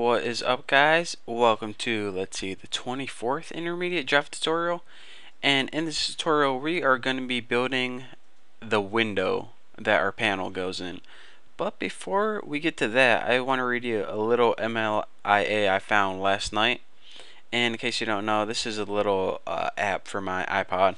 What is up, guys? Welcome to, the 24th intermediate Java tutorial. And in this tutorial we are going to be building the window that our panel goes in. But before we get to that, I want to read you a little MLIA I found last night. And in case you don't know, this is a little app for my iPod.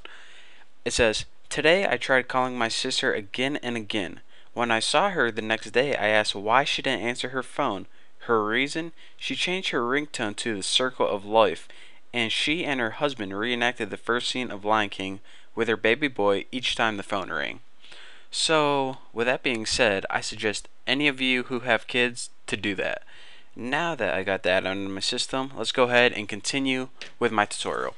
It says, "Today I tried calling my sister again and again. When I saw her the next day, I asked why she didn't answer her phone. Her reason? She changed her ringtone to The Circle of Life, and she and her husband reenacted the first scene of Lion King with her baby boy each time the phone rang." So, with that being said, I suggest any of you who have kids to do that. Now that I got that out of my system, let's go ahead and continue with my tutorial.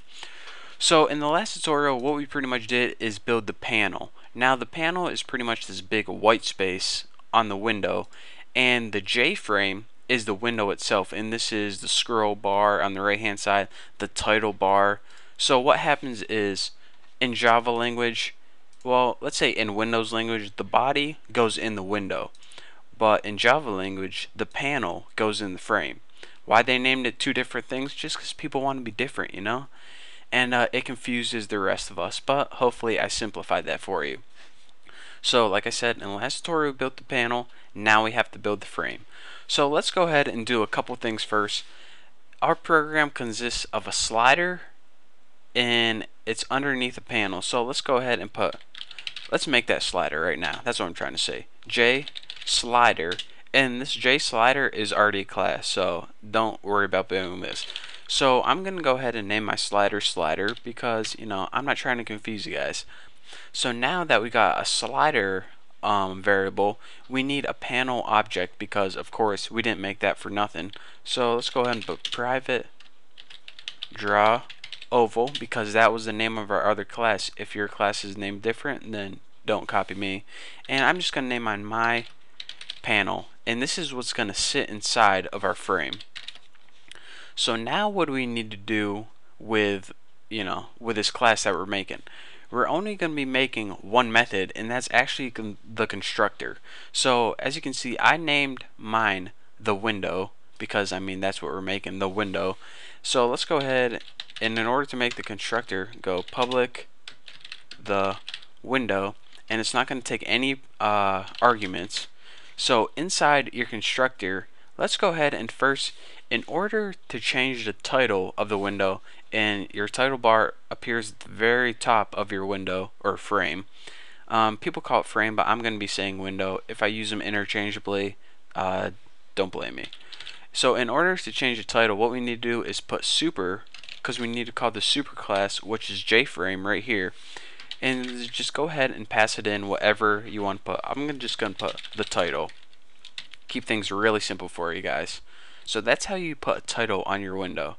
So in the last tutorial, what we pretty much did is build the panel. Now the panel is pretty much this big white space on the window, and the J-frame is the window itself, and this is the scroll bar on the right hand side, the title bar. So what happens is, in Java language, well, let's say in Windows language, the body goes in the window, but in Java language, the panel goes in the frame. Why they named it two different things? Just because people want to be different, you know? And it confuses the rest of us, but hopefully I simplified that for you. So like I said, in the last tutorial we built the panel, now we have to build the frame. So let's go ahead and do a couple things first. Our program consists of a slider and it's underneath a panel. So let's go ahead and let's make that slider right now. That's what I'm trying to say. J slider, and this J slider is already a class, so don't worry about building this. So I'm going to go ahead and name my slider because, you know, I'm not trying to confuse you guys. So now that we got a slider variable, we need a panel object because, of course, we didn't make that for nothing. So let's go ahead and put private draw oval because that was the name of our other class. If your class is named different, then don't copy me. And I'm just going to name mine my panel, and this is what's going to sit inside of our frame. So now what do we need to do with, with this class that we're making? We're only going to be making one method, and that's actually the constructor. So as you can see, I named mine the window because, I mean, that's what we're making, the window. So let's go ahead, and in order to make the constructor, go public the window, and it's not going to take any arguments. So inside your constructor, let's go ahead and first, in order to change the title of the window, and your title bar appears at the very top of your window or frame. People call it frame, but I'm going to be saying window. If I use them interchangeably, don't blame me. So in order to change the title, what we need to do is put super, because we need to call the super class, which is JFrame right here, and just go ahead and pass it in whatever you want to put. I'm just going to put the title. Keep things really simple for you guys. So that's how you put a title on your window.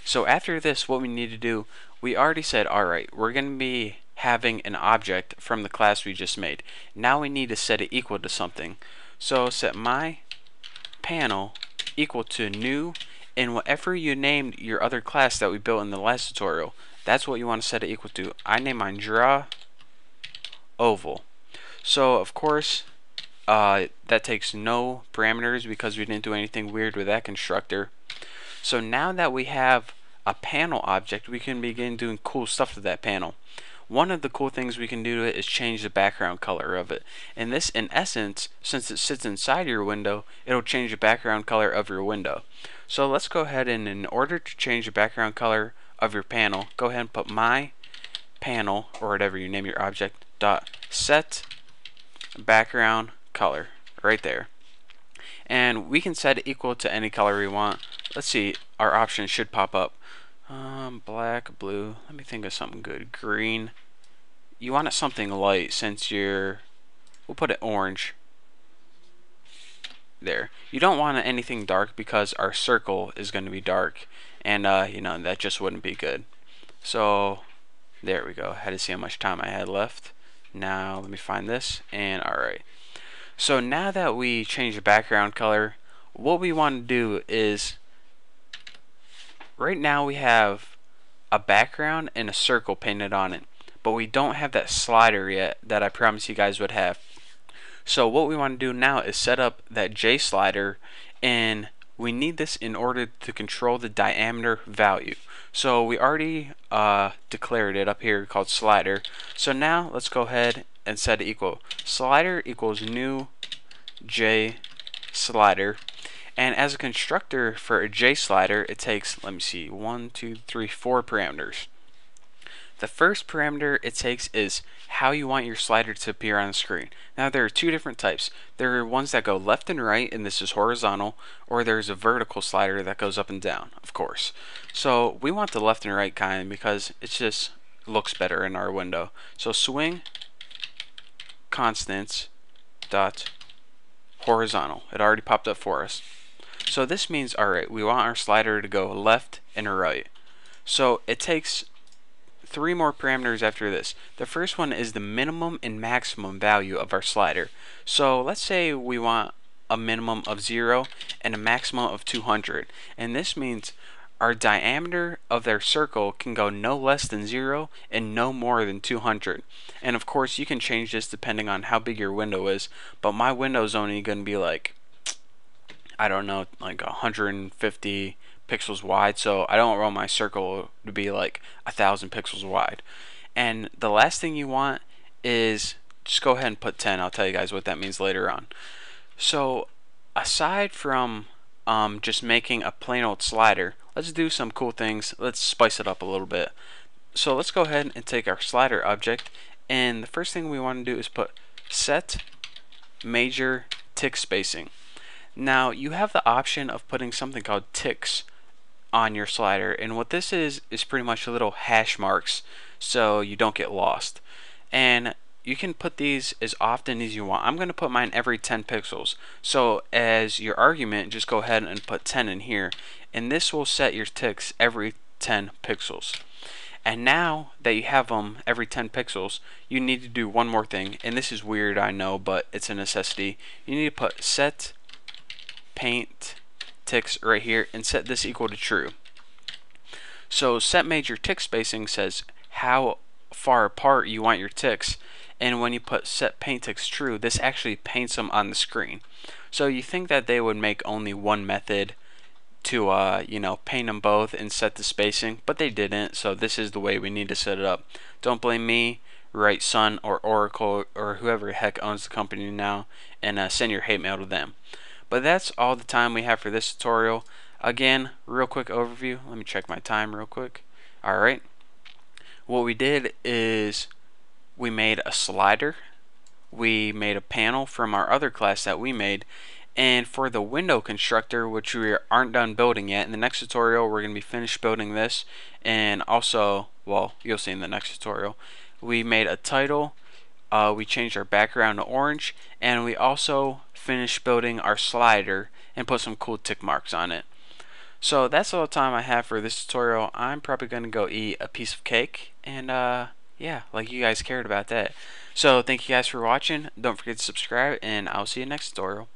So after this, what we need to do, we already said, alright, we're going to be having an object from the class we just made. Now we need to set it equal to something. So set my panel equal to new, and whatever you named your other class that we built in the last tutorial, that's what you want to set it equal to. I name mine draw oval. So of course, that takes no parameters because we didn't do anything weird with that constructor. So now that we have a panel object, we can begin doing cool stuff to that panel. One of the cool things we can do to it is change the background color of it. And this, in essence, since it sits inside your window, it'll change the background color of your window. So let's go ahead and, in order to change the background color of your panel, go ahead and put my panel, or whatever you name your object, dot set background color right there, and we can set it equal to any color we want. Let's see, our options should pop up. Black, blue, let me think of something good. Green. You want it something light since we'll put it orange there. You don't want it anything dark because our circle is going to be dark, and that just wouldn't be good. So there we go. I had to see how much time I had left. Now let me find this, and alright. So now that we change the background color, what we want to do is, right now we have a background and a circle painted on it, but we don't have that slider yet that I promised you guys would have. So what we want to do now is set up that J slider in we need this in order to control the diameter value. So we already declared it up here called slider. So now let's go ahead and set it equal slider equals new J slider. And as a constructor for a J slider, it takes, let me see, 1, 2, 3, 4 parameters. The first parameter it takes is how you want your slider to appear on the screen. Now there are two different types. There are ones that go left and right, and this is horizontal, or there's a vertical slider that goes up and down, of course. So we want the left and right kind because it just looks better in our window. So swing constants dot horizontal. It already popped up for us. So this means, alright, we want our slider to go left and right. So it takes 3 more parameters after this. The first one is the minimum and maximum value of our slider. So let's say we want a minimum of 0 and a maximum of 200. And this means our diameter of their circle can go no less than 0 and no more than 200. And of course you can change this depending on how big your window is, but my window is only going to be like, I don't know, like 150 pixels wide, so I don't want my circle to be like 1,000 pixels wide. And the last thing you want is, just go ahead and put 10. I'll tell you guys what that means later on. So aside from just making a plain old slider, let's do some cool things. Let's spice it up a little bit. So let's go ahead and take our slider object, and the first thing we want to do is put set major tick spacing. Now you have the option of putting something called ticks on your slider, and what this is pretty much little hash marks so you don't get lost. And you can put these as often as you want. I'm going to put mine every 10 pixels. So as your argument, just go ahead and put 10 in here, and this will set your ticks every 10 pixels. And now that you have them every 10 pixels, you need to do one more thing, and this is weird, I know, but it's a necessity. You need to put set paint ticks right here and set this equal to true. So set major tick spacing says how far apart you want your ticks, and when you put set paint ticks true, this actually paints them on the screen. So you think that they would make only one method to you know, paint them both and set the spacing, but they didn't, so this is the way we need to set it up. Don't blame me, write Sun or Oracle or whoever the heck owns the company now, and send your hate mail to them. But that's all the time we have for this tutorial. Again, real quick overview. Let me check my time real quick. Alright. What we did is we made a slider. We made a panel from our other class that we made. And for the window constructor, which we aren't done building yet, in the next tutorial we're going to be finished building this. And also, well, you'll see in the next tutorial, we made a title. We changed our background to orange, and we also finished building our slider and put some cool tick marks on it. So that's all the time I have for this tutorial. I'm probably going to go eat a piece of cake, and yeah, like you guys cared about that. So thank you guys for watching. Don't forget to subscribe, and I'll see you next tutorial.